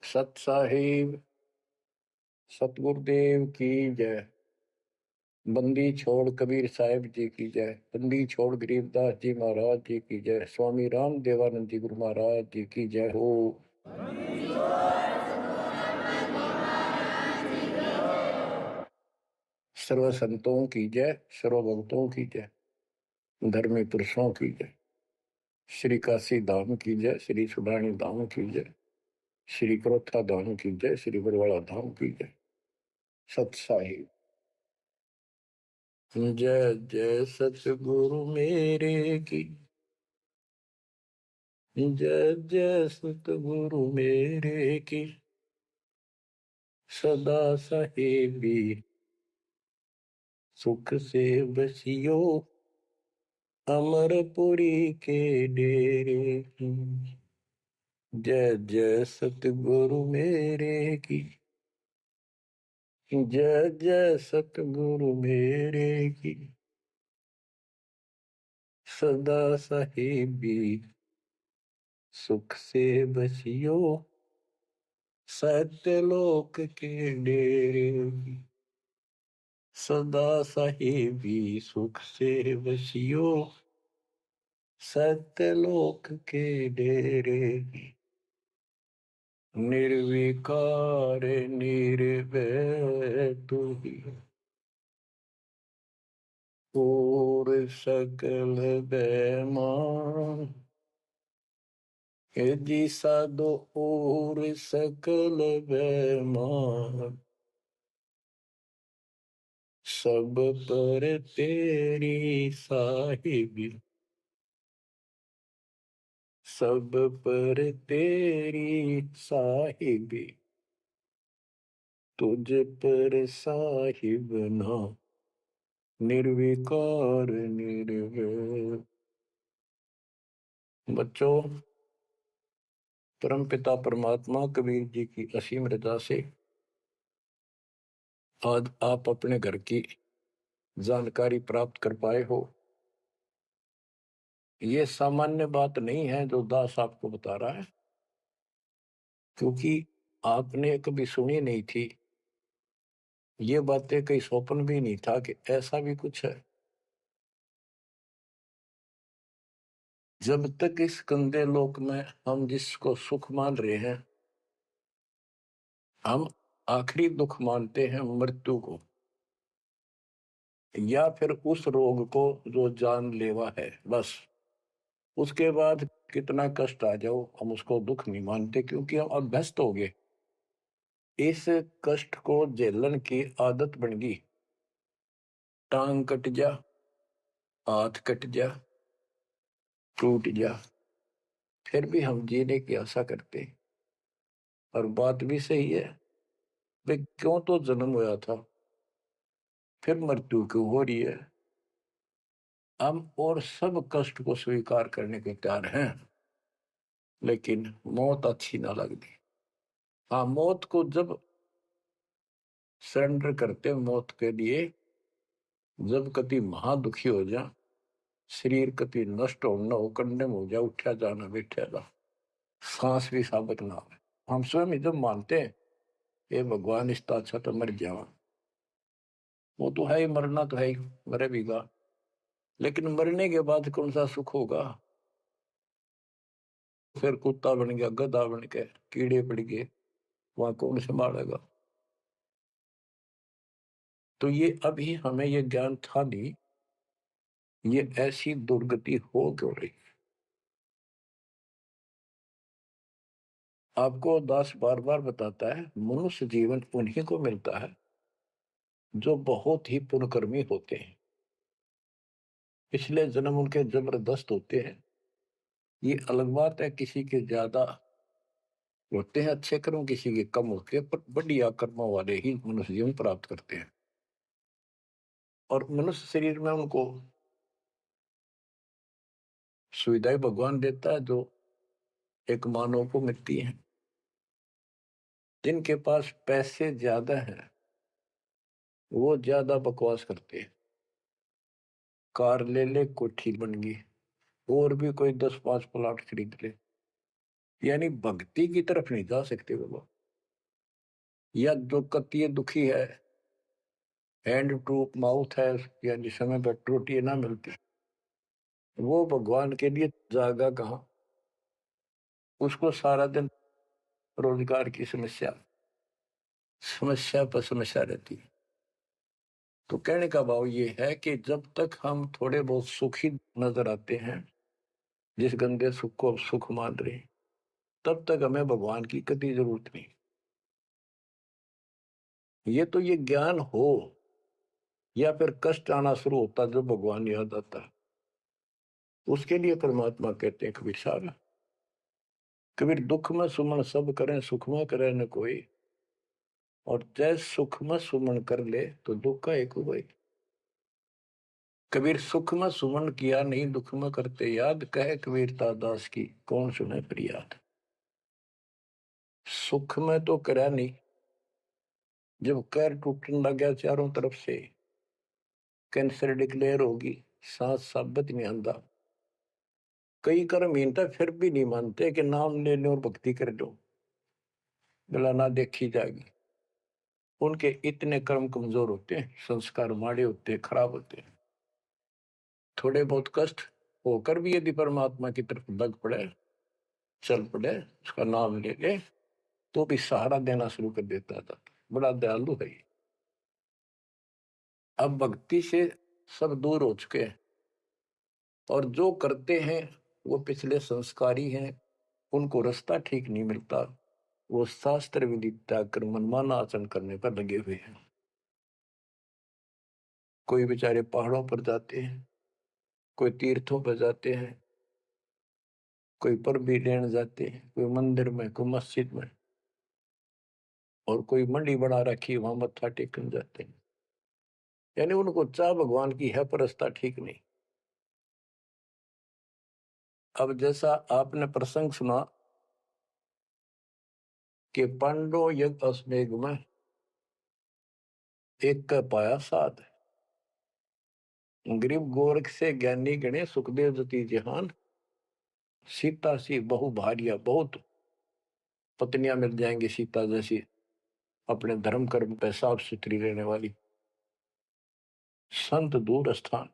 सत साहिब सतगुरुदेव की जय। बंदी छोड़ कबीर साहिब जी की जय। बंदी छोड़ गरीबदास जी महाराज जी की जय। स्वामी राम देवानंद जी गुरु महाराज जी की जय हो। सर्व संतों की जय, सर्व भक्तों की जय, धर्मी पुरुषों की जय। श्री काशी धाम की जय, श्री सुडानी धाम की जय, श्री क्रोथा धाम की जय, श्री बरवाड़ा धाम की जय। सत साहिब जय जय सतगुरु मेरे की जय जय सतगुरु मेरे की। सदा साहेबी सुख से बसियो अमरपुरी के डेरे की। जय जय सतगुरु मेरे की जय जय सतगुरु मेरे की। सदा साहेबी सुख से बसियो सत्यलोक के डेरे की। सदा साहेबी सुख से बसियो सत्यलोक के डेरे की। निर्विकार निर्भय तू ही और सकल बेमान। हे जी साधो और सकल बेमान। सब पर तेरी साहिबी सब पर तेरी साहिबी। तुझ पर साहिब ना निर्विकार निर्भय। बच्चों, परमपिता परमात्मा कबीर जी की असीम रजा से आज आप अपने घर की जानकारी प्राप्त कर पाए हो। ये सामान्य बात नहीं है जो दास आपको बता रहा है, क्योंकि आपने कभी सुनी नहीं थी। ये बातें कहीं स्वप्न भी नहीं था कि ऐसा भी कुछ है। जब तक इस गंदे लोक में हम जिसको सुख मान रहे हैं, हम आखिरी दुख मानते हैं मृत्यु को, या फिर उस रोग को जो जानलेवा है। बस उसके बाद कितना कष्ट आ जाओ हम उसको दुख नहीं मानते, क्योंकि हम अभ्यस्त हो गए। इस कष्ट को झेलन की आदत बन गई। टांग कट जा, हाथ कट जा, टूट जा, फिर भी हम जीने की आशा करते। और बात भी सही है, वे क्यों तो जन्म हुआ था, फिर मृत्यु क्यों हो रही है। हम और सब कष्ट को स्वीकार करने के तैयार हैं, लेकिन मौत अच्छी ना लगती। हाँ, मौत को जब सरेंडर करते मौत के लिए, जब कति महादुखी हो जा, शरीर कति नष्ट हो न हो, कंडम हो जा, उठा जाना बैठा जा, सांस भी साबित ना हो, हम स्वयं ही जब मानते हैं ये भगवान इसका अच्छा तो मर जावा, वो तो है ही, मरना तो है ही, मरे भीगा। लेकिन मरने के बाद कौन सा सुख होगा। फिर कुत्ता बन गया, गधा बन के कीड़े पड़ गए, वहां कौन संभालेगा। तो ये अभी हमें ये ज्ञान था नहीं, ये ऐसी दुर्गति हो क्यों रही। आपको दास बार बार बताता है, मनुष्य जीवन उन्हीं को मिलता है जो बहुत ही पुण्यकर्मी होते हैं। पिछले जन्म उनके जबरदस्त होते हैं। ये अलग बात है, किसी के ज्यादा होते हैं अच्छे कर्म, किसी के कम होते हैं, पर बढ़िया कर्मों वाले ही मनुष्य जीवन प्राप्त करते हैं। और मनुष्य शरीर में उनको सुविधाएं भगवान देता है जो एक मानव को मिलती हैं। जिनके पास पैसे ज्यादा हैं वो ज्यादा बकवास करते हैं। कार ले ले, कोठी बन गई, और भी कोई 10-5 प्लाट खरीद ले, यानी भक्ति की तरफ नहीं जा सकते वो। या जो कतिय दुखी है, हैंड टू माउथ है, यानी समय पर रोटी ना मिलती, वो भगवान के लिए जागा कहाँ? उसको सारा दिन रोजगार की समस्या समस्या पर समस्या रहती है। तो कहने का भाव ये है कि जब तक हम थोड़े बहुत सुखी नजर आते हैं, जिस गंदे सुख को अब सुख मान रहे हैं, तब तक हमें भगवान की कभी जरूरत नहीं। ये ज्ञान हो या फिर कष्ट आना शुरू होता जब भगवान याद आता, उसके लिए परमात्मा कहते हैं कबीर साहब, कबीर दुख में सुमन सब करें, सुख में करे न कोई, और जैस सुख में सुमन कर ले तो दुख का एक हुआ। कबीर सुख में सुमन किया नहीं, दुख में करते याद, कहे कबीरता दास की कौन सुने फरियाद। सुख में तो करा नहीं, जब कैर टूटने लग गया चारों तरफ से, कैंसर डिक्लेयर होगी, सांस साबित नहीं आंदा, कई कर्म हीनता फिर भी नहीं मानते कि नाम ले लो और भक्ति कर लो, गला ना देखी जाएगी। उनके इतने कर्म कमजोर होते हैं, संस्कार माड़े होते हैं, खराब होते हैं। थोड़े बहुत कष्ट होकर भी यदि परमात्मा की तरफ लग पड़े, चल पड़े, उसका नाम ले ले, तो भी सहारा देना शुरू कर देता था। बड़ा दयालु है ये। अब भक्ति से सब दूर हो चुके हैं, और जो करते हैं वो पिछले संस्कारी हैं, उनको रास्ता ठीक नहीं मिलता, वो शास्त्र विधि त्याग कर मनमाना आचरण करने पर लगे हुए हैं। कोई बेचारे पहाड़ों पर जाते हैं, कोई तीर्थों पर जाते हैं, कोई पर भी लेने जाते हैं, कोई मंदिर में, कोई मस्जिद में, और कोई मंडी बना रखी वहां मत्था टेकने जाते हैं। यानी उनको चाह भगवान की है पर रास्ता ठीक नहीं। अब जैसा आपने प्रसंग सुना कि पांडव यज्ञ अश्वमेध में एक का पाया साध, गरीब गोरख से ज्ञानी गणे, सुखदेव जति जहान, सीता सी बहु भारिया, बहुत पत्नियां मिल जाएंगी सीता जैसी, अपने धर्म कर्म पे साफ सुथरी रहने वाली। संत दूर स्थान,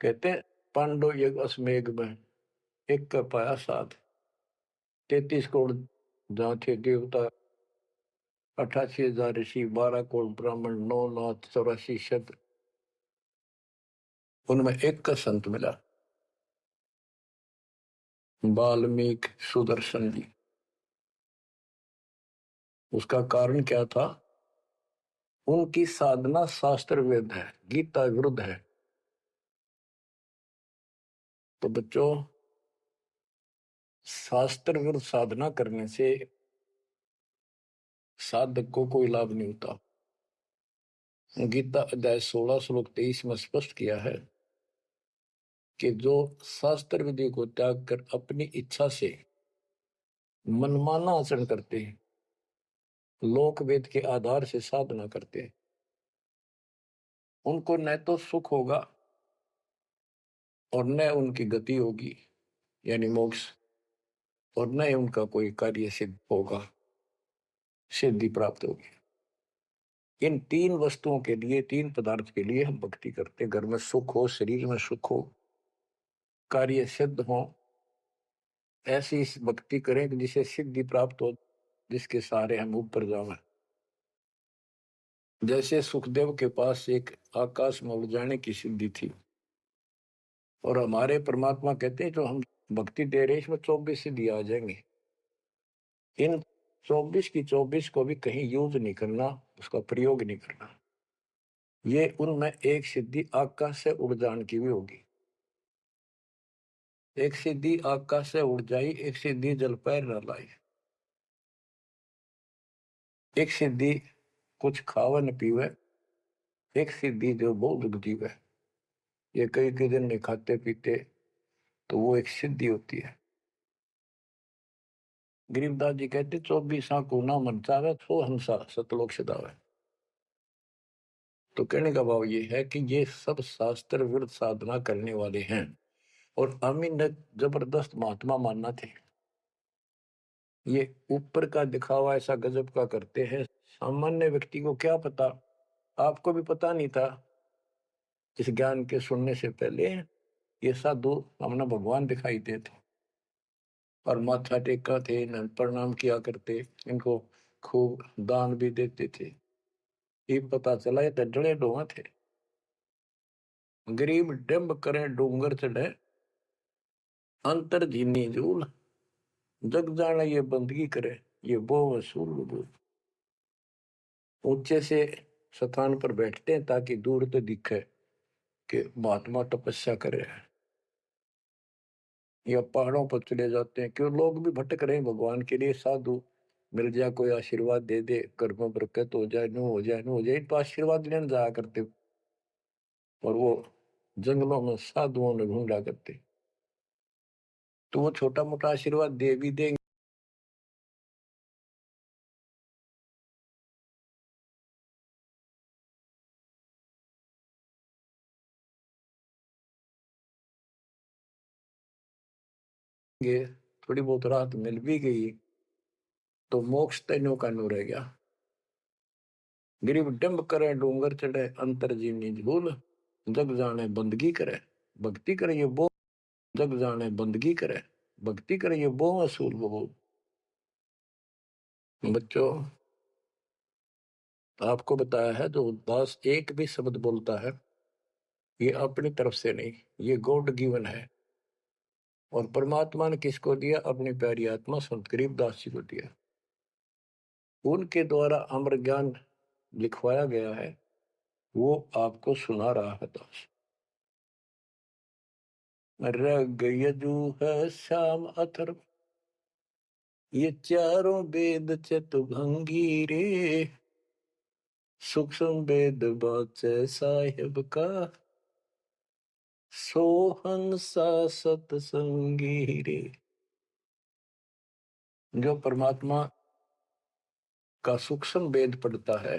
कहते हैं पांडव यज्ञ अश्वमेध में एक का पाया साध, 33 करोड़ जहाँ थे देवता, 88,000 ऋषि, 12 करोड़ ब्राह्मण, 9 लाख 84 शब्द, उनमें एक का संत मिला, वाल्मीकि सुदर्शन जी। उसका कारण क्या था? उनकी साधना शास्त्र वेद है, गीता विरुद्ध है। तो बच्चों, शास्त्र विरुद्ध साधना करने से साधक को कोई लाभ नहीं होता। गीता अध्याय 16 श्लोक 23 में स्पष्ट किया है कि जो शास्त्र विधि को त्याग कर अपनी इच्छा से मनमाना आचरण करते हैं, लोक वेद के आधार से साधना करते हैं, उनको न तो सुख होगा और न उनकी गति होगी, यानी मोक्ष, और न उनका कोई कार्य सिद्ध होगा, सिद्धि प्राप्त होगी। इन तीन वस्तुओं के लिए, तीन पदार्थ के लिए हम भक्ति करते हैं। घर में सुख हो, शरीर में सुख हो, कार्य सिद्ध हो, ऐसी भक्ति करें कि जिसे सिद्धि प्राप्त हो, जिसके सहारे हम ऊपर जावे। जैसे सुखदेव के पास एक आकाश में उड़ जाने की सिद्धि थी, और हमारे परमात्मा कहते हैं जो हम भक्ति दे रहे हैं इसमें 24 सिद्धि आ जाएंगे। इन 24 की 24 को भी कहीं यूज नहीं करना, उसका प्रयोग नहीं करना। ये उनमें एक सिद्धि आकाश से उड़ जाने की भी होगी। एक सिद्धि आकाश से उड़ जाई, एक सिद्धि जल पैर न लाई, एक सिद्धि कुछ खावे न पीवे, एक सिद्धि जो बहुत जीवे। ये कई कई दिन नहीं खाते पीते तो वो एक सिद्धि होती है। गरीबदास जी कहते 24 को ना मन चावे, सो हंसा सतलोक सदावे। तो कहने का भाव ये है कि ये सब शास्त्र विरुद्ध साधना करने वाले हैं, और अमीन ने जबरदस्त महात्मा मानना थे। ये ऊपर का दिखावा ऐसा गजब का करते हैं, सामान्य व्यक्ति को क्या पता, आपको भी पता नहीं था इस ज्ञान के सुनने से पहले। ये साधु हमने भगवान दिखाई देते और माथा टेका थे, इन्हें प्रणाम किया करते, इनको खूब दान भी देते थे। ये पता चला ये डडले डोहा थे। गरीब डिम्ब करे डूंगर चढ़े, अंतर झीनी झूल, जग जाने ये बंदगी करे, ये बो वसूल बूल। ऊंचे से स्थान पर बैठते हैं ताकि दूर तो दिखे कि महात्मा तपस्या करे हैं, या पहाड़ों पर चले जाते हैं क्यों लोग भी भटक रहे हैं भगवान के लिए। साधु मिल जाए, कोई आशीर्वाद दे दे, घर में बरकत हो जाए, नो हो जाए, नो हो जाए, तो आशीर्वाद लेने जाया करते। और वो जंगलों में साधुओं ने ढूंढा करते, तो वो छोटा मोटा आशीर्वाद दे भी देंगे। थोड़ी बहुत राहत मिल भी गई तो मोक्ष तैनो का नो रह गया। गिरिब डिम्ब करे डूंगर चढ़े, अंतर जीवनी झूल, जग जाने बंदगी करे, भक्ति करे ये बो, जग जाने बंदगी करे, भक्ति करे ये बो असूल बबूल। बच्चों, आपको बताया है जो उदास एक भी शब्द बोलता है ये अपनी तरफ से नहीं, ये गॉड गिवन है। और परमात्मा ने किसको दिया? अपनी प्यारी आत्मा संत गरीबदास जी को दिया। उनके द्वारा अमर ज्ञान लिखवाया गया है, वो आपको सुना रहा है दास। रग यजु है श्याम अथर्व, ये चारों वेद चतुभंगी रे, सूक्ष्म वेद बाचे साहिब का, सोहंसा सतसंगी रे। जो परमात्मा का सूक्ष्म वेद पढ़ता है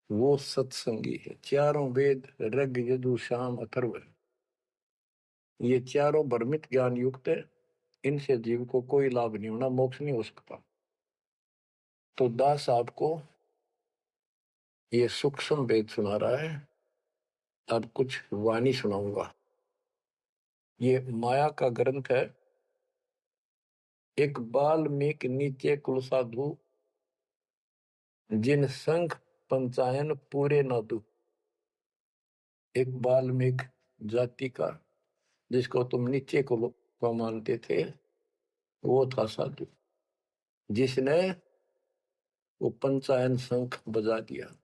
वो सत्संगी है। चारों वेद ऋग यजु साम अथर्व, ये चारों भ्रमित ज्ञान युक्त है, इनसे जीव को कोई लाभ नहीं होना, मोक्ष नहीं हो सकता। तो दास आपको ये सूक्ष्म वेद सुना रहा है। अब कुछ वाणी सुनाऊंगा। ये माया का ग्रंथ है। एक बाल्मीकि नीचे कुल साधु, जिन संघ पंचायन पूरे न दू। एक बाल्मीकि जाति का, जिसको तुम नीचे को मानते थे, वो था साधु, जिसने वो पंचायन शंख बजा दिया।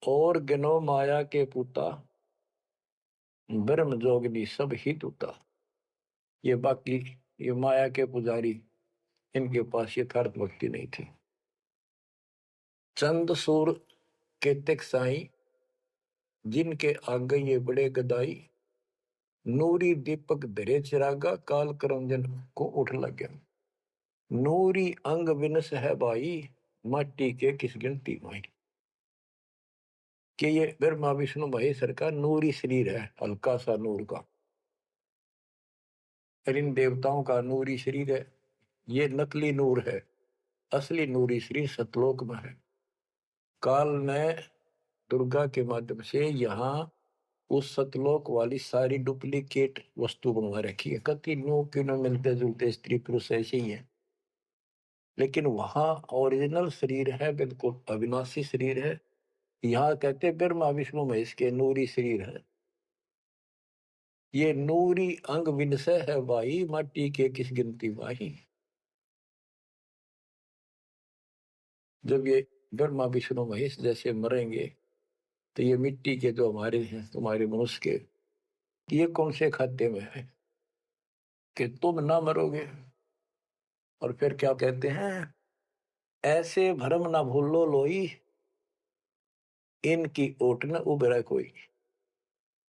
और गिनो माया के पूता, ब्रह्म जोगनी सब ही टूटा। ये बाकी ये माया के पुजारी, इनके पास यथार्थ भक्ति नहीं थी। चंद सूर के तिक साई, जिनके आगे ये बड़े गदाई, नूरी दीपक धरे चिरागा, काल करंजन को उठ लग गया। नूरी अंग विनस है भाई, माटी के किस गिनती माई। कि ये ब्रह्मा विष्णु महेश्वर का नूरी शरीर है, हल्का सा नूर का। और इन देवताओं का नूरी शरीर है, ये नकली नूर है, असली नूरी शरीर सतलोक में है। काल ने दुर्गा के माध्यम से यहाँ उस सतलोक वाली सारी डुप्लीकेट वस्तु बनवा रखी है। कति नो क्यों मिलते जुलते स्त्री पुरुष ऐसे ही है, लेकिन वहां ओरिजिनल शरीर है, बिल्कुल अविनाशी शरीर है। यहाँ कहते ब्रह्मा विष्णु महेश के नूरी शरीर है। ये नूरी अंग विनसय है भाई, माटी के किस गिनती भाई। जब ये ब्रह्मा विष्णु महेश जैसे मरेंगे तो ये मिट्टी के जो हमारे हैं, तुम्हारे मनुष्य के, ये कौन से खाते में है कि तुम ना मरोगे। और फिर क्या कहते हैं? ऐसे भरम ना भूलो लोई, इनकी ओट न उबरे कोई।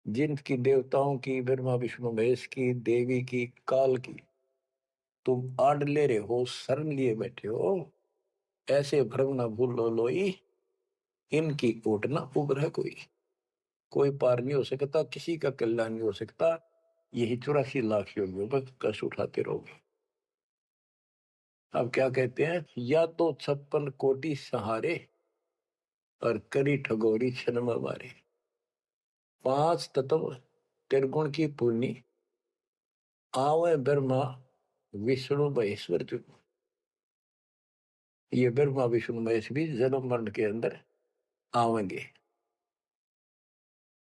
जिनकी देवताओं की, ब्रह्मा विष्णु महेश की, देवी की, काल की तुम आड़ ले रहे हो, शरण लिए बैठे हो, ऐसे भ्रम ना भूलो लोई, इनकी ओट न उबरे कोई। कोई पार नहीं हो सकता, किसी का कल्याण नहीं हो सकता। यही 84 लाख योगियों पर कष्ट उठाते रहोगे। अब क्या कहते हैं, या तो 56 कोटि सहारे और करी ठगोरी छन मारे। 5 तत्व त्रिगुण की पूर्णी, आवे ब्रह्मा विष्णु महेश्वर जो। ये ब्रह्मा विष्णु महेश भी जन्म मरण के अंदर आवेंगे।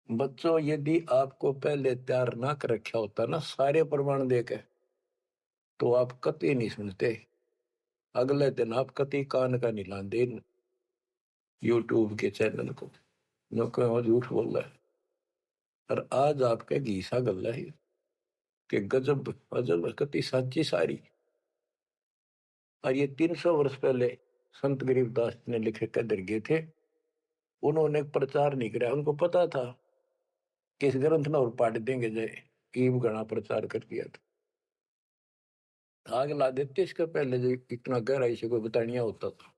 बच्चों, यदि आपको पहले तैयार ना कर रखा होता ना सारे प्रमाण देकर, तो आप कति नहीं सुनते। अगले दिन आप कति कान का नहीं लाते यूट्यूब के चैनल को, न कहो झूठ बोल रहा है। और आज आपके घीसा गल्ला है कि गजब अजब कति साची सारी। और ये 300 वर्ष पहले संत गरीबदास ने लिखे कदर गए थे। उन्होंने प्रचार नहीं किया, उनको पता था कि इस ग्रंथ में और पाट देंगे जय ईब गणा प्रचार कर दिया था। आग ला देते इसका पहले जो इतना गहराई से कोई बतानिया होता था।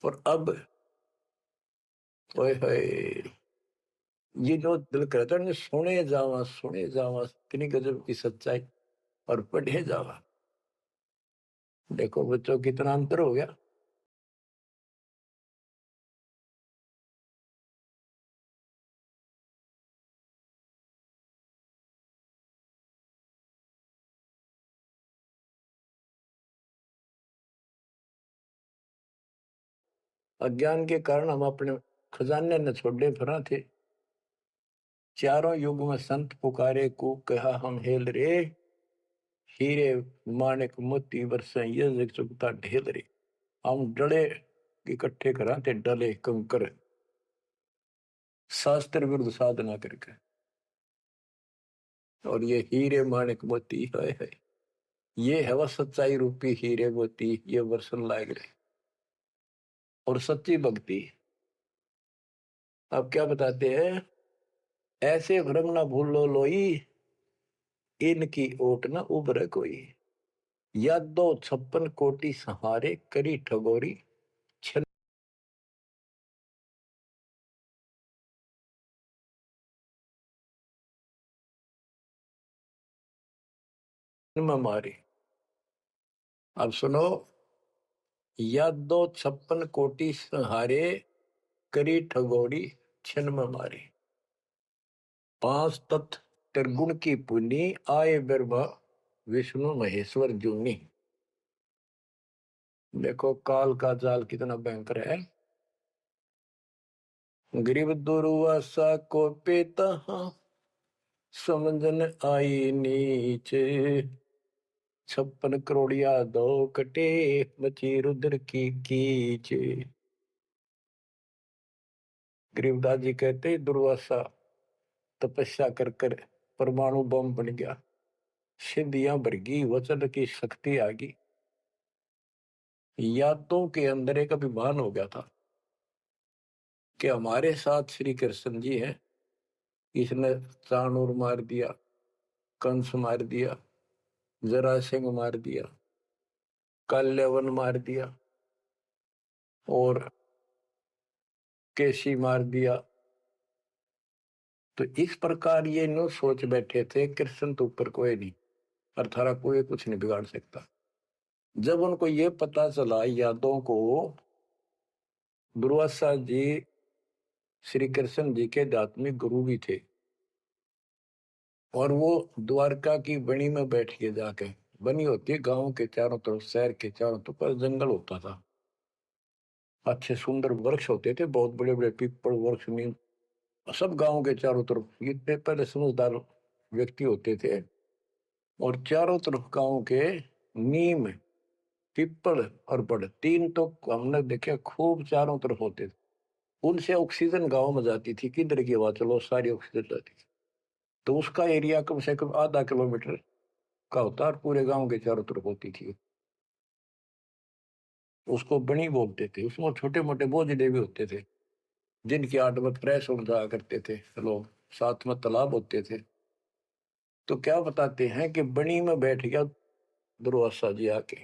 और अब ओए होए, ये जो दिल करता है सुने जावा इतनी गजब की सच्चाई और पढ़े जावा। देखो बच्चों कितना अंतर हो गया। अज्ञान के कारण हम अपने खजाने न छोड़े फिरा थे। चारों युग में संत पुकारे को कहा हम हेल रे, हीरे माणिक मोती बरसे ये जग चुगता ढेल रे। हम डले इकट्ठे करा थे डले कंकर, शास्त्र विरुद्ध साधना करके। और ये हीरे माणिक मोती है, ये है वह सच्चाई रूपी हीरे मोती, ये वर्षन लायक रहे और सच्ची भक्ति। अब क्या बताते हैं, ऐसे भ्रम ना भूलो लोई, इनकी ओट न उभरे कोई। या दो 56 कोटि सहारे करी ठगोरी छन में मारी। अब सुनो, या दो 56 कोटि सहारे करी ठगोरी छन में मारी। 5 तत्व त्रिगुण की पुनी, आए ब्रह्मा विष्णु महेश्वर जूनी। देखो काल का जाल कितना भयंकर है। गरीब दुर्वासा को पेता समझन आई नीचे, 56 करोड़िया दो कटे मची रुद्र की कीच। गरीबदास जी कहते दुर्वासा तपस्या कर कर परमाणु बम बन गया, सिद्धियां भर गई, वचन की शक्ति आ गई। यादों के अंदर एक अभिमान हो गया था कि हमारे साथ श्री कृष्ण जी हैं। इसने चाणूर मार दिया, कंस मार दिया, जरासिंह मार दिया, कल्यवन मार दिया और केसी मार दिया। तो इस प्रकार ये नो सोच बैठे थे कृष्ण तो ऊपर कोई नहीं और थारा कोई कुछ नहीं बिगाड़ सकता। जब उनको ये पता चला यादों को, दुर्वासा जी श्री कृष्ण जी के आध्यात्मिक गुरु भी थे और वो द्वारका की बनी में बैठ के जाके, बनी होती है गांव के चारों तरफ, शहर के चारों तरफ पर जंगल होता था, अच्छे सुंदर वृक्ष होते थे, बहुत बड़े बड़े पीपल वृक्ष, नीम, सब गांव के चारों तरफ। इतने पहले समझदार व्यक्ति होते थे और चारों तरफ गांव के नीम, पीपल और बड़, तीन तो हमने देखे खूब चारों तरफ होते थे। उनसे ऑक्सीजन गांव में जाती थी, किधर की हवा चलो सारी ऑक्सीजन जाती थी। तो उसका एरिया कम से कम आधा किलोमीटर का होता और पूरे गांव के चारों तरफ होती थी। उसको बनी बोलते थे। उसमें छोटे मोटे बोझले भी होते थे जिनकी आठ मत फ्रेश हो जाया करते थे लोग, साथ में तालाब होते थे। तो क्या बताते हैं कि बनी में बैठ गया दुर्वासा जी आके,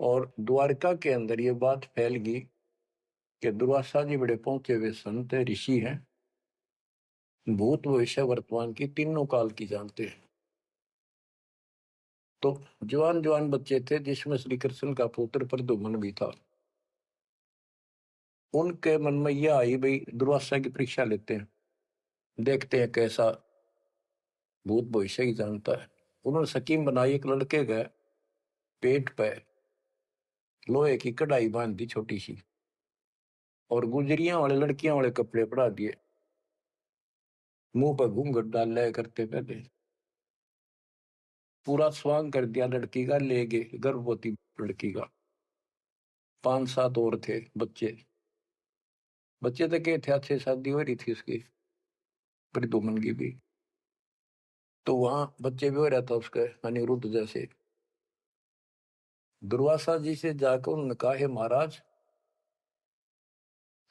और द्वारका के अंदर ये बात फैल गई कि दुर्वासा जी बड़े पहुंचे हुए संत है, ऋषि हैं, भूत भविष्य वर्तमान की तीनों काल की जानते हैं। तो जवान जवान बच्चे थे, जिसमें श्री कृष्ण का पुत्र प्रद्युम्न भी था। उनके मन में यह आई, भाई दुर्वासा की परीक्षा लेते हैं, देखते हैं कैसा भूत भविष्य ही जानता है। उन्होंने स्कीम बनाई, एक लड़के गए पेट पे लोहे की कढ़ाई बांध दी छोटी सी, और गुजरियां वाले लड़कियां वाले कपड़े पड़ा दिए, मुंह पर घूंघट डाल लिया करते पहले, पूरा स्वांग कर दिया लड़की का, ले गए गर्भवती लड़की का। 5-7 और थे बच्चे, बच्चे तो क्या थे, अच्छे शादी हो रही थी उसकी, प्रद्युम्न की भी। तो वहां बच्चे भी हो रहा था उसके, अनिरुद्ध जैसे। दुर्वासा जी से जाकर उन्होंने कहा, हे महाराज,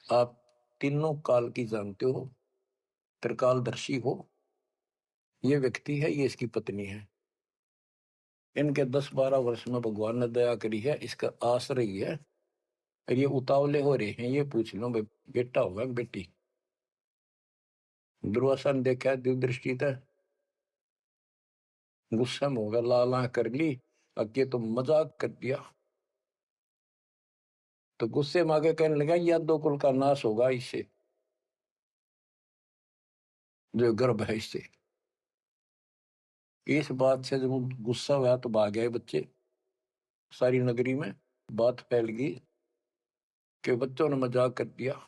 आप तीनों काल की जानते हो, त्रिकालदर्शी हो, ये व्यक्ति है, ये इसकी पत्नी है, इनके 10-12 वर्ष में भगवान ने दया करी है, इसका आश्रय ही है, और ये उतावले हो रहे हैं, ये पूछ लो भाई बेटा होगा कि बेटी। दुर्वासा ने देखा दिव्य था, गुस्सा में होगा, लाला कर ली, अगे तो मजाक कर दिया। तो गुस्से में आगे कहने लगा, यह दो कुल का नाश होगा इससे, जो गर्भ है इससे। इस बात से जब गुस्सा हुआ तो भाग गए बच्चे, सारी नगरी में बात फैल गई कि बच्चों ने मजाक कर दिया,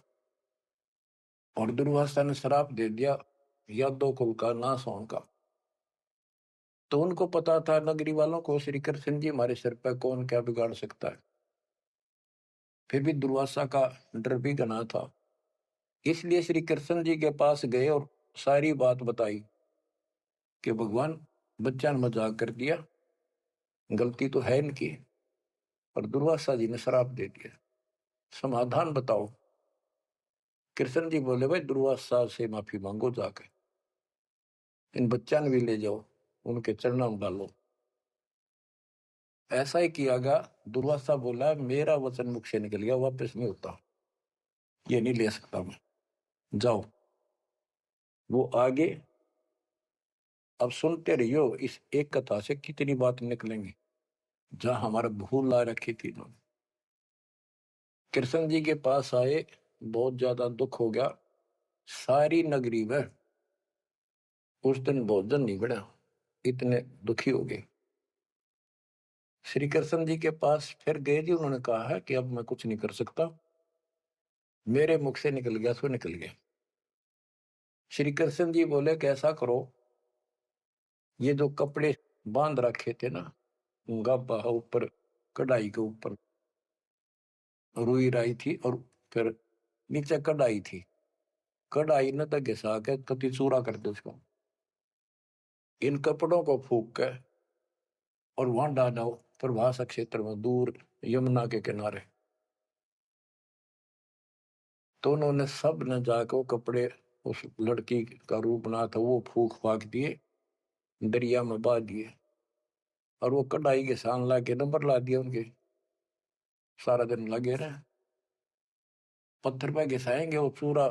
और दुर्वासा ने श्राप दे दिया या दो कुल का नाश होने का। तो उनको पता था, नगरी वालों को, श्री कृष्ण जी हमारे सिर पर कौन क्या बिगाड़ सकता है। फिर भी दुर्वासा का डर भी घना था, इसलिए श्री कृष्ण जी के पास गए और सारी बात बताई कि भगवान, बच्चा ने मजाक कर दिया, गलती तो है इनकी, और दुर्वासा जी ने श्राप दे दिया, समाधान बताओ। कृष्ण जी बोले, भाई दुर्वासा से माफी मांगो जाकर, इन बच्चा ने भी ले जाओ, उनके चरणों में डालो। ऐसा ही किया गया। दुर्वासा बोला, मेरा वचन मुख से निकल गया, वापस नहीं होता, ये नहीं ले सकता मैं, जाओ। वो आगे, अब सुनते रहियो, इस एक कथा से कितनी बात निकलेंगी, जहां हमारा भूल ला रखी थी इन्होंने। कृष्ण जी के पास आए, बहुत ज्यादा दुख हो गया, सारी नगरी में उस दिन भोजन नहीं बना, इतने दुखी हो गए। श्री कृष्ण जी के पास फिर गए जी, उन्होंने कहा है कि अब मैं कुछ नहीं कर सकता, मेरे मुख से निकल गया सो निकल गया। श्री कृष्ण जी बोले, कैसा करो, ये जो कपड़े बांध रखे थे ना, गाबा ऊपर, कढ़ाई के ऊपर रुई राई थी, और फिर नीचे कढ़ाई थी, कढ़ाई न तो घिसा के कति चूरा कर दो उसको, इन कपड़ों को फूक के और वहां डालो प्रभास क्षेत्र में, दूर यमुना के किनारे। तो उन्होंने सब ने जाकर वो कपड़े, उस लड़की का रूप बना था, वो फूक फाक दिए, दरिया में बहा दिए, और वो कढ़ाई के सान ला के नंबर ला दिया उनके। सारा दिन लगे रहे, पत्थर पे घिसाएंगे, वो चूरा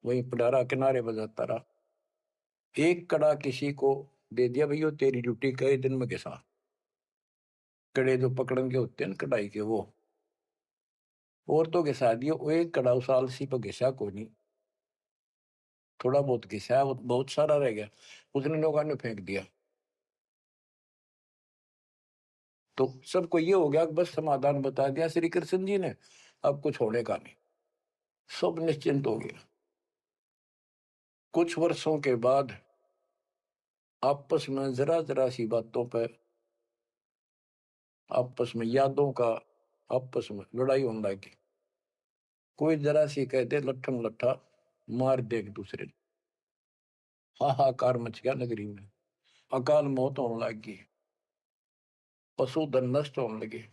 वहीं पडारा किनारे बजाता रहा। एक कड़ा किसी को दे दिया, भैया तेरी ड्यूटी कई दिन में घिसा, कड़े जो पकड़न के होते हैं ना कढ़ाई के, वो और तो घिसा दिया। वो एक कड़ा उस आलसी पर घिसा को नहीं, थोड़ा बहुत घिसा, वो बहुत सारा रह गया, उसने नौका ने फेंक दिया। तो सबको ये हो गया कि बस समाधान बता दिया श्री कृष्ण जी ने, अब कुछ होने का नहीं, सब निश्चिंत हो गया। कुछ वर्षों के बाद आपस में जरा जरा सी बातों पर, आपस में यादों का, आपस में लड़ाई होने लगी। कोई जरा सी कहते लट्ठम लट्ठा मार दे एक दूसरे ने, हाहाकार मच गया नगरी में, अकाल मौत होने लगी, पशुधन नष्ट होने लगे।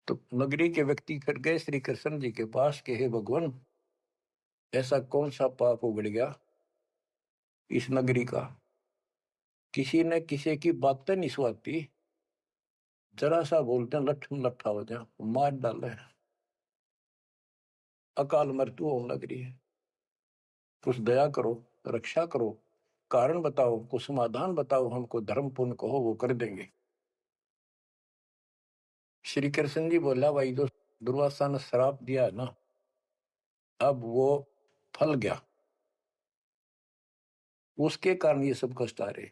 तो नगरी के व्यक्ति फिर गए श्री कृष्ण जी के पास कि हे भगवान, ऐसा कौन सा पाप उगड़ गया इस नगरी का, किसी ने किसी की बातें नहीं सुहाती, जरा सा बोलते हैं लट्ठम लट्ठा हो जाए, मार डाले, अकाल मृत्यु होने लग रही है, कुछ दया करो, रक्षा करो। कारण बताओ, कुछ समाधान बताओ, हमको धर्म पुण्य कहो, वो कर देंगे। श्री कृष्ण जी बोला, भाई जो दुर्वासा ने श्राप दिया है ना, अब वो फल गया, उसके कारण ये सब कष्ट आ रहे।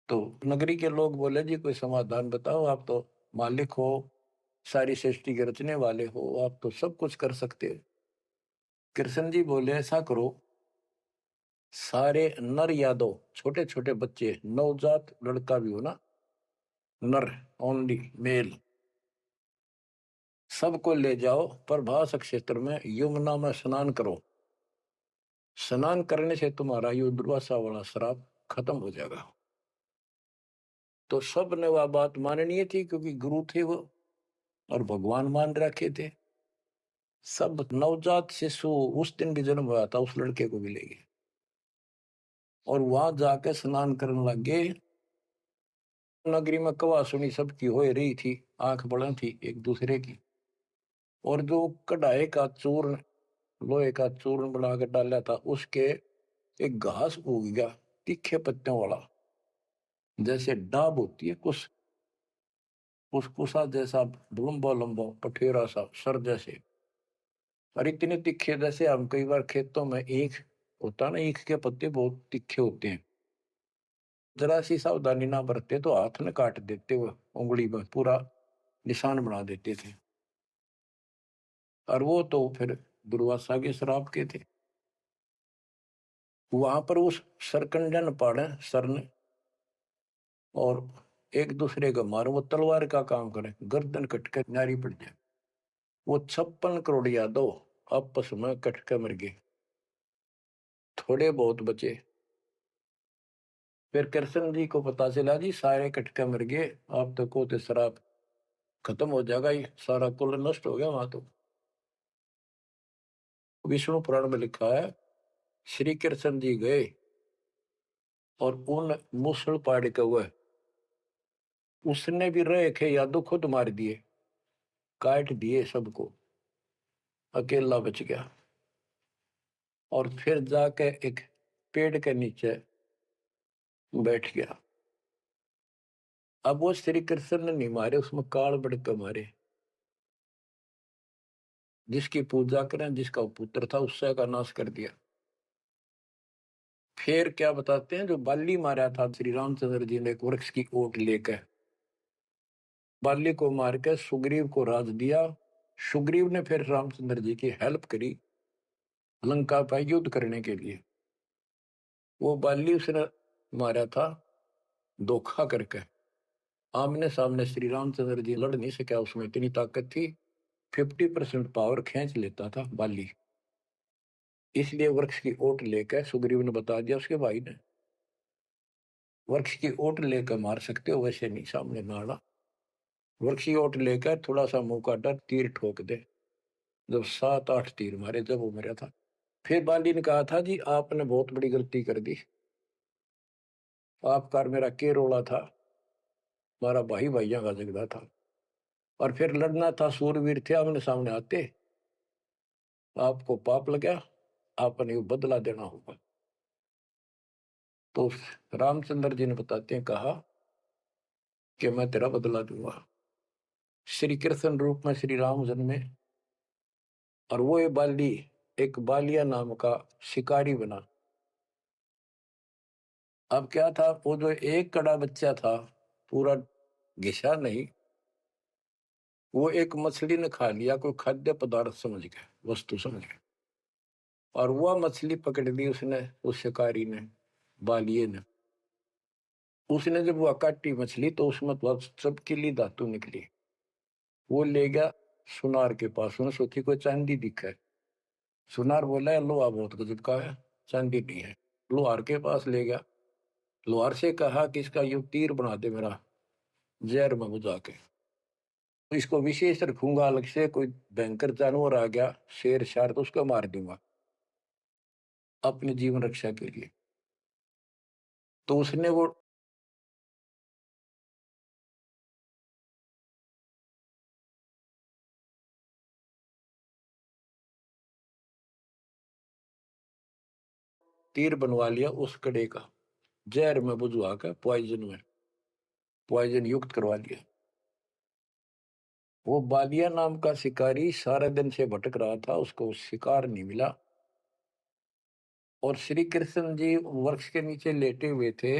तो नगरी के लोग बोले, जी कोई समाधान बताओ, आप तो मालिक हो, सारी सृष्टि के रचने वाले हो, आप तो सब कुछ कर सकते हो। कृष्ण जी बोले, ऐसा करो, सारे नर यादव, छोटे छोटे बच्चे, नवजात लड़का भी हो ना, नर, ओनली मेल, सबको ले जाओ प्रभास क्षेत्र में यमुना में स्नान करो। स्नान करने से तुम्हारा ये दुर्वासा वाला श्राप खत्म हो जाएगा। तो सब ने वह बात माननी थी, क्योंकि गुरु थे वो और भगवान मान रखे थे। सब नवजात शिशु उस दिन भी जन्म हुआ था उस लड़के को भी ले गए और वहां जाके स्नान करने लग गए। नगरी में कवा सुनी सबकी हो रही थी, आंख बड़ा थी एक दूसरे की। और जो कढ़ाई का चूर्ण, लोहे का चूर्ण बना कर डाला था, उसके एक घास उग गया तीखे पत्तों वाला, जैसे डाब होती है कुछ कुसकुसा जैसा, लंबा लंबा पठेरा सा सर जैसे, और इतने तीखे जैसे हम कई बार खेतों में ईख होता ना, ईख के पत्ते बहुत तीखे होते हैं, जरा सी सावधानी ना बरते तो हाथ में काट देते, वो उंगली में पूरा निशान बना देते थे। और वो तो फिर दुर्वासा के श्राप के थे। वहां पर उस सरकंडन पाड़े सर ने और एक दूसरे को मारो, वो तलवार का काम करे, गर्दन कटकर नारी पड़ जाए। वो 56 करोड़ यादव आपस में कट के मर गए, थोड़े बहुत बचे। फिर कृष्ण जी को पता चला, जी सारे कट के मर गए, आप तो को श्राप खत्म हो जाएगा, ही सारा कुल नष्ट हो गया वहां। तो विष्णु पुराण में लिखा है, श्री कृष्ण जी गए और उन मूसल पाड़ के हुए, उसने भी रहे थे यादव खुद मार दिए, काट दिए सबको, अकेला बच गया। और फिर जाके एक पेड़ के नीचे बैठ गया। अब वो श्री कृष्ण ने नहीं मारे, उसमें काल बढ़ के मारे। जिसकी पूजा करें, जिसका पुत्र था, उससे का नाश कर दिया। फिर क्या बताते हैं, जो बाली मारा था श्री रामचंद्र जी ने एक वृक्ष की ओट लेकर, बाली को मार के सुग्रीव को राज दिया। सुग्रीव ने फिर रामचंद्र जी की हेल्प करी लंका पर युद्ध करने के लिए। वो बाली उसने मारा था धोखा करके, आमने सामने श्री रामचंद्र जी लड़ नहीं सका, उसमें इतनी ताकत थी, 50% पावर खींच लेता था बाली। इसलिए वृक्ष की ओट लेकर सुग्रीव ने बता दिया उसके भाई ने, वृक्ष की ओट लेकर मार सकते हो, वैसे नहीं सामने नाड़ा। वृक्ष की ओट लेकर थोड़ा सा मुंह काटा, तीर ठोक दे। जब 7-8 तीर मारे, जब वो मेरा था। फिर बाली ने कहा था, जी आपने बहुत बड़ी गलती कर दी, आपका मेरा के रोला था, हमारा भाई भाइयों का झगड़ा था, और फिर लड़ना था, सूरवीर थे, आमने सामने आते, आपको पाप लगा, आपने वो बदला देना होगा। तो रामचंद्र जी ने बताते हैं, कहा कि मैं तेरा बदला दूंगा। श्री कृष्ण रूप में श्री राम जन्मे और वो ये बाली एक बालिया नाम का शिकारी बना। अब क्या था, वो जो एक कड़ा बच्चा था, पूरा घिसा नहीं, वो एक मछली ने खा लिया, कोई खाद्य पदार्थ समझ के, वस्तु समझ के, और वह मछली पकड़ ली उसने, उस शिकारी ने, बालिए ने। उसने जब वह काटी मछली तो उसमें तो चमकीली धातु निकली। वो ले गया सुनार के पास, उसने सोची कोई चांदी दिखा है। सुनार बोला, लोहा बहुत गजब का है, चांदी नहीं है। लोहार के पास ले गया, लोहार से कहा कि इसका यू तीर बना दे मेरा, जहर में बुझा के, तो इसको विशेष रखूंगा, अलग से कोई भयंकर जानवर आ गया, शेर शार, तो उसको मार दूंगा अपनी जीवन रक्षा के लिए। तो उसने वो तीर बनवा लिया उस कड़े का, जहर में बुझवा कर पॉइजन युक्त करवा लिया। वो बालिया नाम का शिकारी सारे दिन से भटक रहा था, उसको शिकार नहीं मिला। और श्री कृष्ण जी वृक्ष के नीचे लेटे हुए थे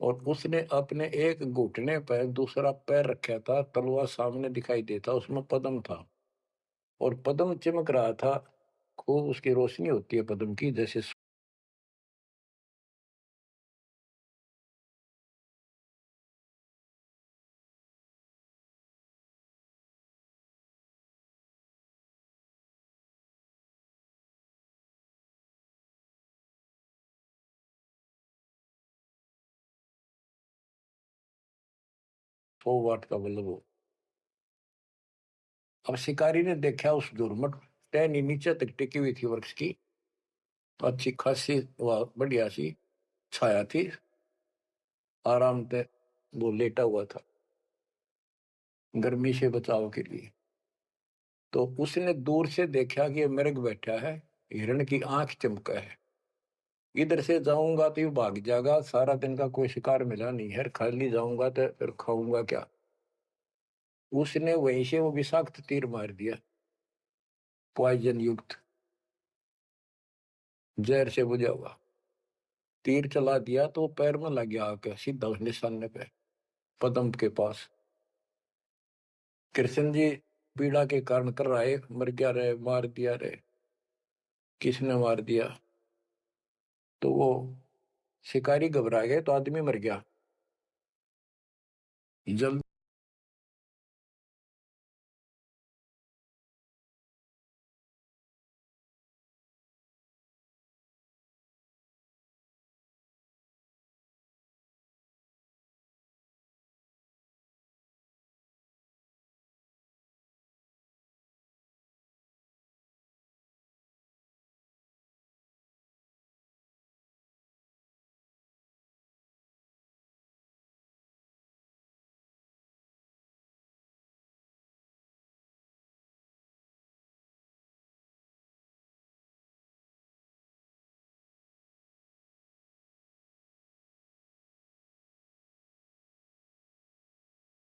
और उसने अपने एक घुटने पर दूसरा पैर रखा था, तलवार सामने दिखाई देता, उसमें पद्म था और पद्म चमक रहा था। खूब उसकी रोशनी होती है पद्म की, जैसे सौ वाट का बल्ब हो। अब शिकारी ने देखा उस झुरमुट टहनी नीचे तक टिकी हुई थी वृक्ष की, तो अच्छी खासी बढ़िया सी छाया थी, आराम से वो लेटा हुआ था गर्मी से बचाव के लिए। तो उसने दूर से देखा कि ये मृग बैठा है, हिरण की आंख चमका है, इधर से जाऊंगा तो ये भाग जाएगा, सारा दिन का कोई शिकार मिला नहीं है, खाली जाऊंगा तो फिर खाऊंगा क्या। उसने वहीं से वो विषाक्त तीर मार दिया, पॉइजन युक्त, जहर से बुझा हुआ तीर चला दिया, तो पैर में लग गया आके सीधा उस निशाने पे, पद्म के पास। कृष्ण जी पीड़ा के कारण कर रहे, मर गया रे, मार दिया रे, किसने मार दिया। तो वो शिकारी घबरा गए, तो आदमी मर गया। जल्दी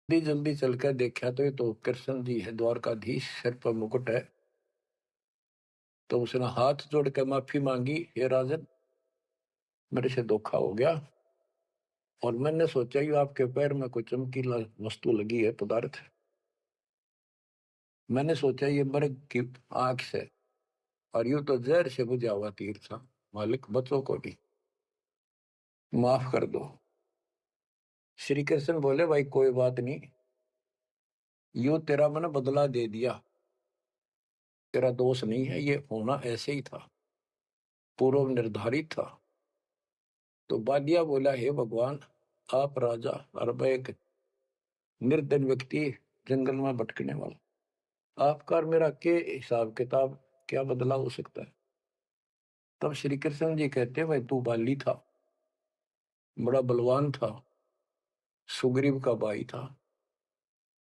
जल्दी चलकर देखा तो ये तो कृष्ण जी है, द्वारकाधीश, सिर पर मुकुट है। तो उसने हाथ जोड़ कर माफी मांगी, हे राजन, मेरे से धोखा हो गया, और मैंने सोचा कि आपके पैर में कोई चमकीला वस्तु लगी है, पदार्थ। मैंने सोचा ये मृग की आंख से, और यूं तो जहर से बुझा हुआ तीर था। मालिक, बच्चों को भी माफ कर दो। श्री कृष्ण बोले, भाई कोई बात नहीं, यूं तेरा मैंने बदला दे दिया, तेरा दोष नहीं है, ये होना ऐसे ही था, पूर्व निर्धारित था। तो बालिया बोला, हे भगवान, आप राजा और मैं एक निर्धन व्यक्ति, जंगल में भटकने वाला, आपका और मेरा के हिसाब किताब, क्या बदला हो सकता है। तब श्री कृष्ण जी कहते, भाई तू बाली था, बड़ा बलवान था, सुग्रीव का भाई था,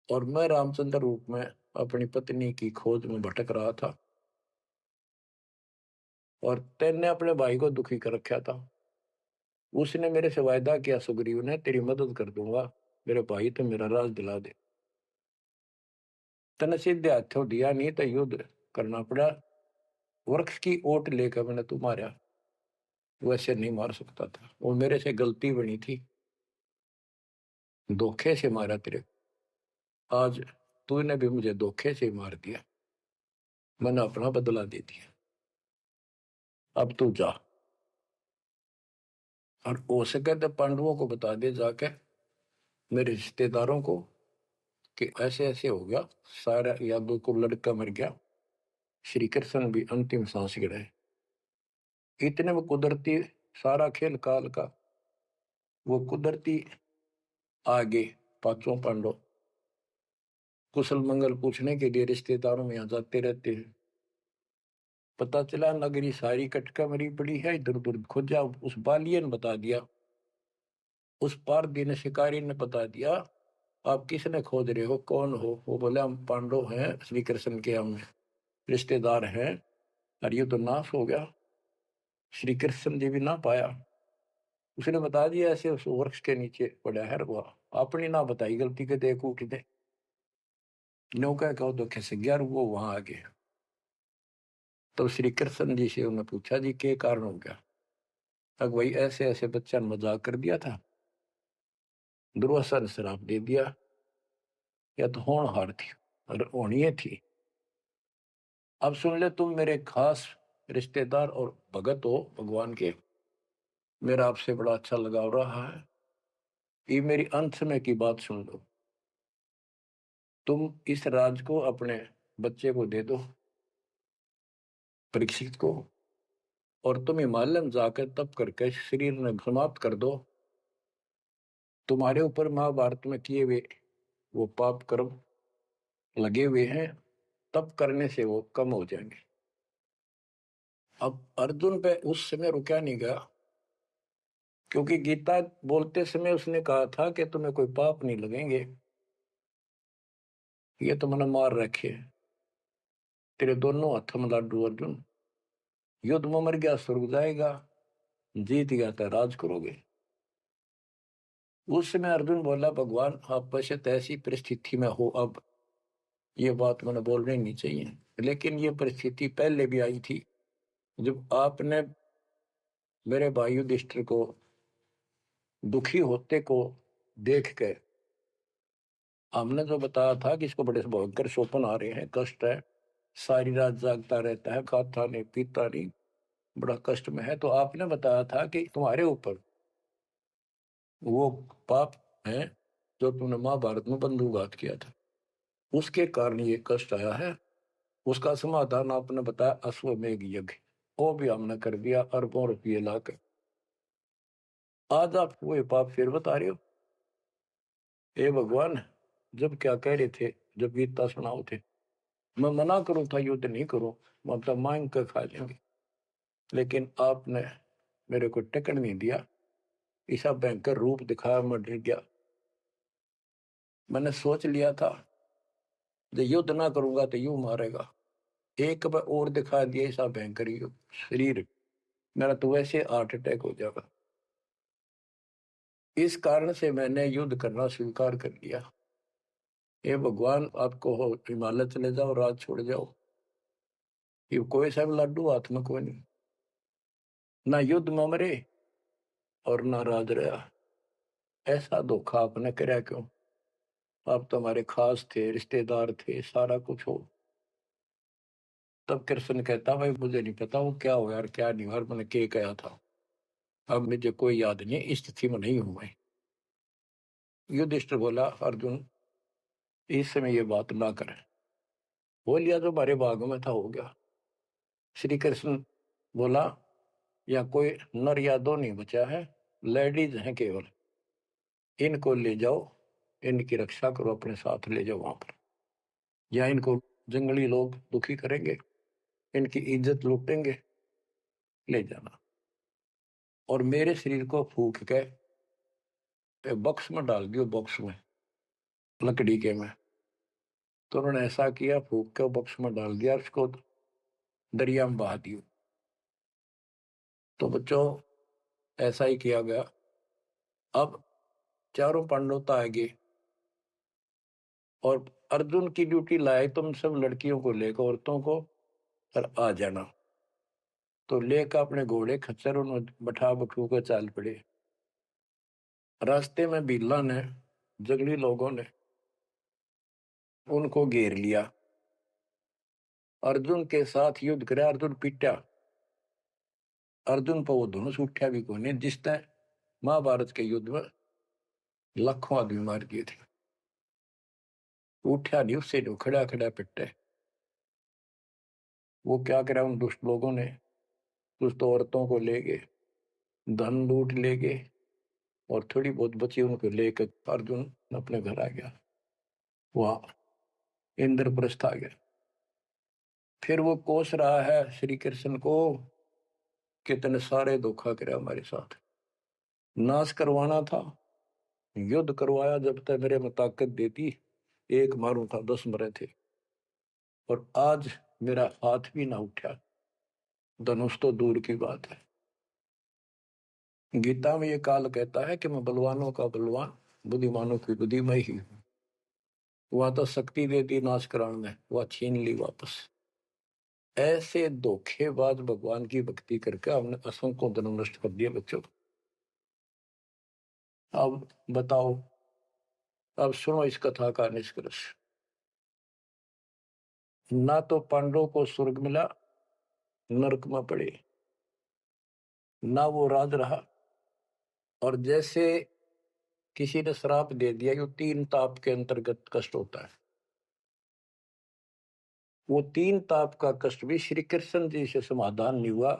और मैं रामचंद्र रूप में अपनी पत्नी की खोज में भटक रहा था, और तेने अपने भाई को दुखी कर रखा था। उसने मेरे से वायदा किया, सुग्रीव ने, तेरी मदद कर दूंगा, मेरे भाई तो मेरा राज दिला दे। तने सीधे हाथों दिया नहीं तो युद्ध करना पड़ा, वृक्ष की ओट लेकर मैंने तू मारा, वैसे नहीं मार सकता था, वो मेरे से गलती बनी थी, धोखे से मारा तेरे, आज तूने भी मुझे धोखे से मार दिया, मैंने अपना बदला दे दिया, अब तू जा, और हो सके तो पांडवों को बता दे जाके, मेरे रिश्तेदारों को, कि ऐसे ऐसे हो गया, सारा यादव को लड़का मर गया, श्री कृष्ण भी अंतिम सांस गिराए। इतने में कुदरती, सारा खेल काल का, वो कुदरती आगे पांचों पांडव कुशल मंगल पूछने के लिए रिश्तेदारों में यहाँ जाते रहते हैं। पता चला नगरी सारी कटका मरी पड़ी है, इधर उधर खोजा, उस बालिए ने बता दिया, उस पारदी ने, शिकारी ने बता दिया, आप किसने खोज रहे हो, कौन हो। वो बोले, हम पांडव हैं, श्री कृष्ण के हम रिश्तेदार हैं, और ये तो नाश हो गया। श्री कृष्ण जी भी ना पाया। उसने बता दिया ऐसे उस वृक्ष के नीचे पड़ा है, वो अपनी ना बताई गलती के देख उठ दे नौका कहो तो खिस गया, वो वहां आ गया। तो श्री कृष्ण जी से उन्होंने पूछा जी क्या कारण हो गया? तक वही ऐसे ऐसे बच्चा ने मजाक कर दिया था, दुर्वासा ने श्राप दे दिया, या तो होनहार थी और होनी थी। अब सुन ले, तुम मेरे खास रिश्तेदार और भगत हो भगवान के, मेरा आपसे बड़ा अच्छा लगाव रहा है। ये मेरी अंत समय की बात सुन लो। तुम इस राज को अपने बच्चे को दे दो, परीक्षित को, और तुम हिमालय में जाकर तप करके शरीर में समाप्त कर दो। तुम्हारे ऊपर महाभारत में किए हुए वो पाप कर्म लगे हुए हैं, तप करने से वो कम हो जाएंगे। अब अर्जुन पे उस समय रुका नहीं गया, क्योंकि गीता बोलते समय उसने कहा था कि तुम्हें कोई पाप नहीं लगेंगे, ये तो मैंने मार रखे, तेरे दोनों हाथ में लाडू अर्जुन, युद्ध में मर गया स्वर्ग जाएगा, जीत गया तो राज करोगे। उस समय अर्जुन बोला भगवान आप बशत ऐसी परिस्थिति में हो, अब ये बात मैंने बोलनी नहीं चाहिए, लेकिन ये परिस्थिति पहले भी आई थी जब आपने मेरे भाई युधिष्ठिर को दुखी होते को देख के, हमने जो बताया था कि इसको बड़े भयंकर स्वप्न आ रहे हैं, कष्ट है, सारी रात जागता रहता है, खाता नहीं पीता नहीं, बड़ा कष्ट में है, तो आपने बताया था कि तुम्हारे ऊपर वो पाप है जो तुमने महाभारत में बंधुघात किया था, उसके कारण ये कष्ट आया है। उसका समाधान आपने बताया अश्वमेघ यज्ञ, वो भी हमने कर दिया अरबों रुपये लाकर। आज आप वो पाप फिर बता रहे हो। हे भगवान, जब क्या कह रहे थे, जब गीता सुनाओ थे, मैं मना करूं था युद्ध नहीं करूं, मतलब मांग कर खा लेंगे, लेकिन आपने मेरे को टिकट नहीं दिया, ऐसा भयंकर रूप दिखाया, मैं डर गया। मैंने सोच लिया था जो युद्ध ना करूंगा तो यूं मारेगा, एक बार और दिखा दिया ऐसा भयंकर शरीर, मेरा तो वैसे हार्ट अटैक हो जाएगा। इस कारण से मैंने युद्ध करना स्वीकार कर लिया। ये भगवान आपको हो हिमालय चले जाओ, राज छोड़ जाओ, ये कोई सा भी लाडू हाथ में कोई नहीं, ना युद्ध में मरे और ना राज रहा। ऐसा धोखा आपने कराया क्यों? आप तो हमारे खास थे, रिश्तेदार थे, सारा कुछ हो। तब कृष्ण कहता भाई मुझे नहीं पता वो क्या हो यार, क्या नहीं हुआ, मैंने क्या कहा था, अब मुझे कोई याद नहीं, इस स्थिति में नहीं हूं मैं। युधिष्ठिर बोला अर्जुन इस समय ये बात ना करें, हो लिया जो हमारे भाग में था हो गया। श्री कृष्ण बोला या कोई नर या दो नहीं बचा है, लेडीज हैं केवल, इनको ले जाओ, इनकी रक्षा करो, अपने साथ ले जाओ वहां पर, या इनको जंगली लोग दुखी करेंगे, इनकी इज्जत लूटेंगे, ले जाना, और मेरे शरीर को फूक के बॉक्स में डाल दियो, बॉक्स में लकड़ी के में। तो उन्होंने ऐसा किया, फूक के बॉक्स में डाल दिया, उसको दरिया में बहा दियो। तो बच्चों ऐसा ही किया गया। अब चारों पांडव तो आएंगे और अर्जुन की ड्यूटी लाए तुम सब लड़कियों को लेकर, औरतों को, और आ जाना। तो लेकर अपने घोड़े खच्चर उन्होंने बैठा बठू कर चाल पड़े। रास्ते में बिल्ला ने, जंगली लोगों ने उनको घेर लिया, अर्जुन के साथ युद्ध करे, अर्जुन पिटा, अर्जुन पर वो धनुष उठा भी कोई नहीं, जिसने महाभारत के युद्ध में लाखों आदमी मार दिए थे, उठा नहीं, उससे जो खड़ा खड़ा पिटे। वो क्या करा उन दुष्ट लोगों ने, दुष्ट औरतों को ले गए, धन लूट ले गए, और थोड़ी बहुत बची उनको लेकर अर्जुन अपने घर आ गया, वहां इंद्रप्रस्थ आ गया। फिर वो कोस रहा है श्री कृष्ण को, कितने सारे धोखा करे हमारे साथ, नाश करवाना था, युद्ध करवाया, जब तक मेरे में ताकत देती एक मारू था 10 मरे थे, और आज मेरा हाथ भी ना उठा, धनुष तो दूर की बात है। गीता में ये काल कहता है कि मैं बलवानों का बलवान, बुद्धिमानों की बुद्धिमय ही हूं। वहां तो शक्ति दे दी नाश कराने, वह छीन ली वापस। ऐसे धोखेबाज भगवान की भक्ति करके हमने असंख्यों जन्म नष्ट कर दिए बच्चों। अब बताओ, अब सुनो इस कथा का निष्कर्ष। ना तो पांडवों को स्वर्ग मिला, नरक में पड़े, ना वो राज रहा, और जैसे किसी ने श्राप दे दिया कि 3 ताप के अंतर्गत कष्ट होता है, वो 3 ताप का कष्ट भी श्री कृष्ण जी से समाधान नहीं हुआ।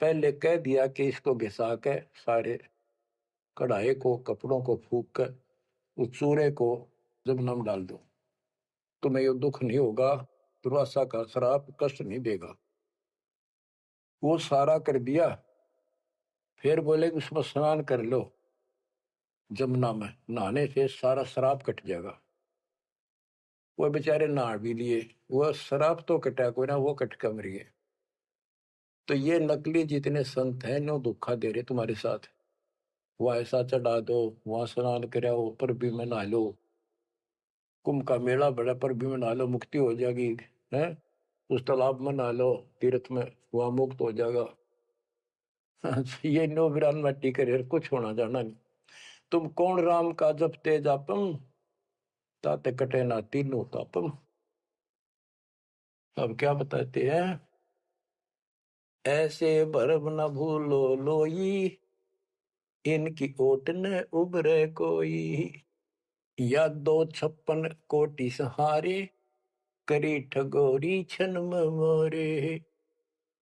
पहले कह दिया कि इसको घिसा के सारे कढ़ाई को, कपड़ों को फूक कर उस चूरे को जमुना में डाल दो, तुम्हें ये दुख नहीं होगा, दुर्वासा का श्राप कष्ट नहीं देगा। वो सारा कर दिया। फिर बोले कि उसमें स्नान कर लो, जमुना में नहाने से सारा श्राप कट जाएगा। वो बेचारे नहा भी लिए, वो श्राप तो कटा कोई ना, वो कट कर मर गए। तो ये नकली जितने संत हैं नो धोखा दे रहे तुम्हारे साथ। वह ऐसा चढ़ा दो, वहां स्नान कराओ, पर भी में नहा लो, कुंभ का मेला बड़ा, पर भी में नहा लो, मुक्ति हो जाएगी है। उस तालाब में नहा लो, तीर्थ में, वहां मुक्त हो जाएगा। ये नो विरान मट्टी करे, कुछ होना जाना नहीं। तुम कौन राम का जपते जापम, ताते कटे ना तीनों तापम। अब क्या बताते हैं, ऐसे भरम न भूलो लोई, इनकी ओट न उबरे कोई। या 256 कोटि सहारे, करी ठगोरी छन मोरे।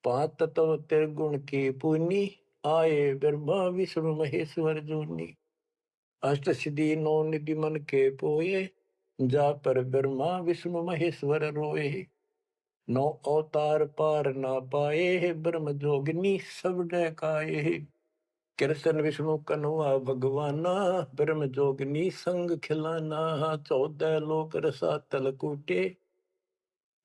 5 तत्व त्रिगुण की पुनी, आए ब्रह्मा विष्णु महेश्वर जूनी। अष्ट सिद्धि 9 निधि मन के पोए, जा पर ब्रह्मा विष्णु महेश्वर रोए। 9 अवतार पार ना पाए, ब्रह्म जोगिनी सब डकाए। कृष्ण विष्णु कन्हवा भगवाना, ब्रह्म जोगिनी संग खिलाना। 14 लोक रसातल कूटे,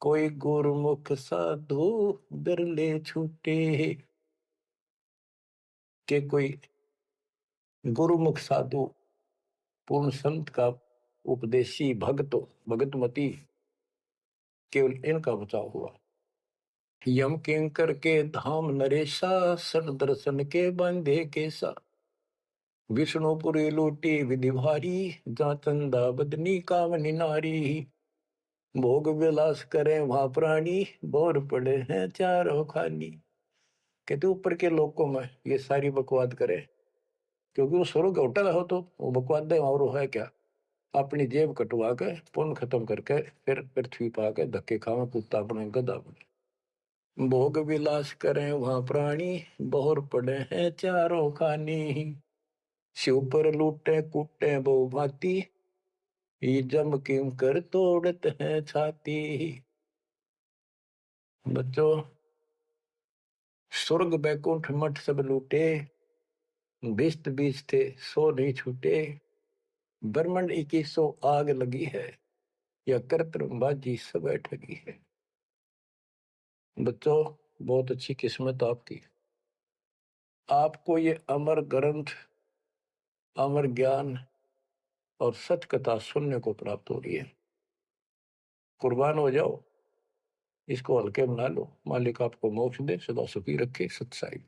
कोई गुरुमुख साधु बिरले छूटे। के कोई गुरुमुख साधु, पूर्ण संत का उपदेशी भक्त, भगतमती, केवल इनका बचाव हुआ। यम किंकर के धाम नरेशा, सर दर्शन के बंधे केसा। विष्णुपुरी लूटी विधि भारी, जा चंदा बदनी कामनी नारी। भोग विलास करें वहां प्राणी, बोर पड़े हैं चारों खानी। कहते ऊपर के लोगों में ये सारी बकवाद करे, क्योंकि वो स्वर्ग होटल हो तो वो बकवाद है, और वो है क्या, अपनी जेब कटवा के पुण्य खत्म करके फिर पृथ्वी पा के धक्के खावे, कुत्ता बने गधा बने। भोग विलास करें वहां प्राणी, बोर पड़े हैं चारों खानी। शिव पर लूटे कूटे बहु भांति, ये जम किम कर तोड़त है छाती। बच्चों, स्वर्ग बैकुंठ मठ सब लूटे, बिस्त बीज थे सो नहीं छूटे। ब्रह्मंड 2100 आग लगी है, या कर्तबाजी सब ठगी है। बच्चों, बहुत अच्छी किस्मत आपकी, आपको ये अमर ग्रंथ, अमर ज्ञान और सच कथा सुनने को प्राप्त हो रही है। कुर्बान हो जाओ, इसको हल्के बना लो, मालिक आपको मोक्ष दे, सदा सुखी रखे। सत्साई।